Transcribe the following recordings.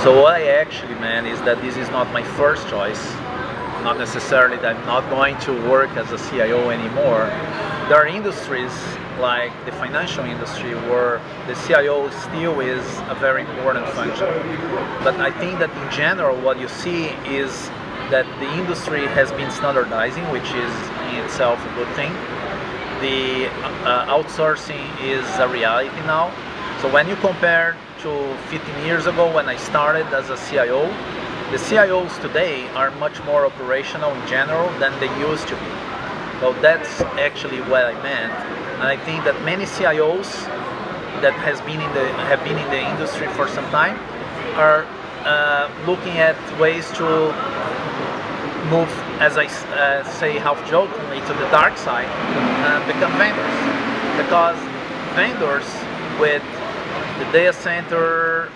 So what I actually meant is that this is not my first choice. Not necessarily that I'm not going to work as a CIO anymore. There are industries like the financial industry where the CIO still is a very important function. But I think that in general what you see is that the industry has been standardizing, which is in itself a good thing. The outsourcing is a reality now. So when you compare to 15 years ago when I started as a CIO, the CIOs today are much more operational in general than they used to be. So that's actually what I meant. And I think that many CIOs that have been in the industry for some time are looking at ways to move, as I say half jokingly, to the dark side and become vendors. Because vendors with the data center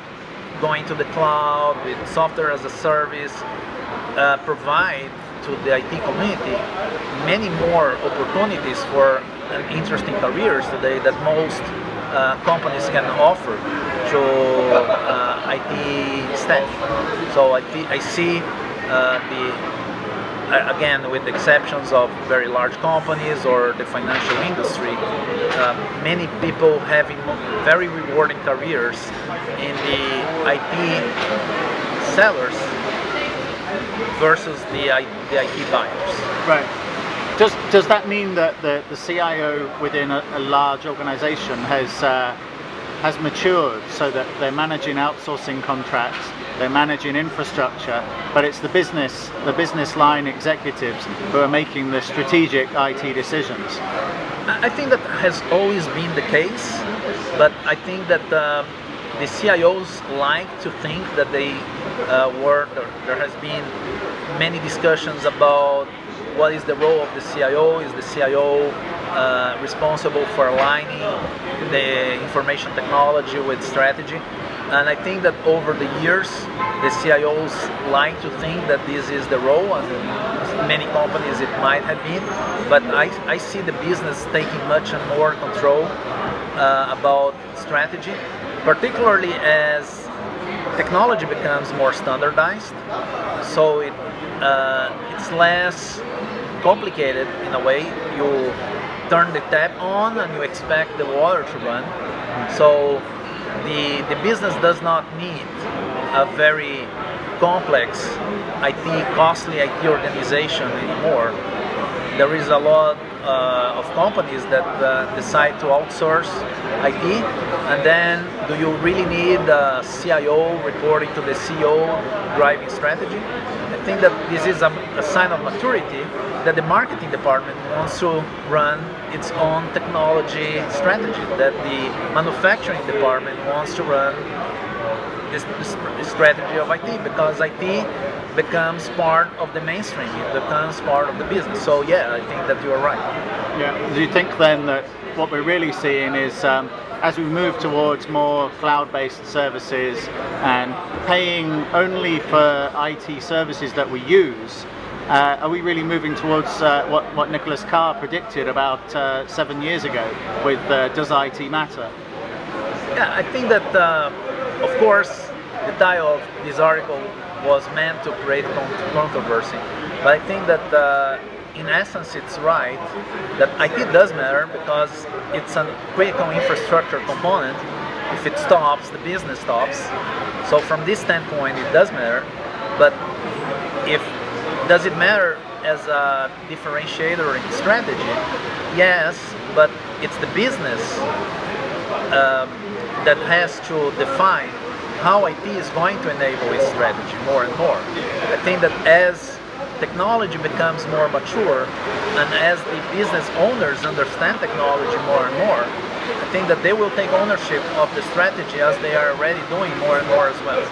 going to the cloud, with software as a service, provide to the IT community many more opportunities for interesting careers today that most companies can offer to IT staff. So I see again, with exceptions of very large companies or the financial industry, many people having very rewarding careers in the IT sellers versus the IT buyers. Right. Does that mean that the CIO within a large organization has matured so that they're managing outsourcing contracts, they're managing infrastructure, but it's the business line executives who are making the strategic IT decisions? I think that has always been the case, but I think that the CIOs like to think that there has been many discussions about what is the role of the CIO. Is the CIO responsible for aligning the information technology with strategy? And I think that over the years, the CIOs like to think that this is the role, and in many companies it might have been, but I see the business taking much more control about strategy, particularly as technology becomes more standardized, so it's less complicated in a way. You turn the tap on and you expect the water to run. So the business does not need a very complex costly IT organization anymore. There is a lot of companies that decide to outsource IT, and then do you really need a CIO reporting to the CEO driving strategy? I think that this is a sign of maturity that the marketing department wants to run its own technology strategy, that the manufacturing department wants to run this strategy of IT, because IT becomes part of the mainstream, it becomes part of the business. So yeah, I think that you are right. Yeah. Do you think then that what we're really seeing is as we move towards more cloud-based services and paying only for IT services that we use, are we really moving towards what Nicholas Carr predicted about 7 years ago with Does IT Matter? Yeah, I think that of course the title of this article was meant to create controversy, but I think that in essence it's right that IT does matter because it's a critical infrastructure component. If it stops, the business stops. So from this standpoint it does matter, but does it matter as a differentiator in strategy? Yes, but it's the business that has to define how IT is going to enable its strategy more and more. I think that as technology becomes more mature and as the business owners understand technology more and more, I think that they will take ownership of the strategy as they are already doing more and more as well.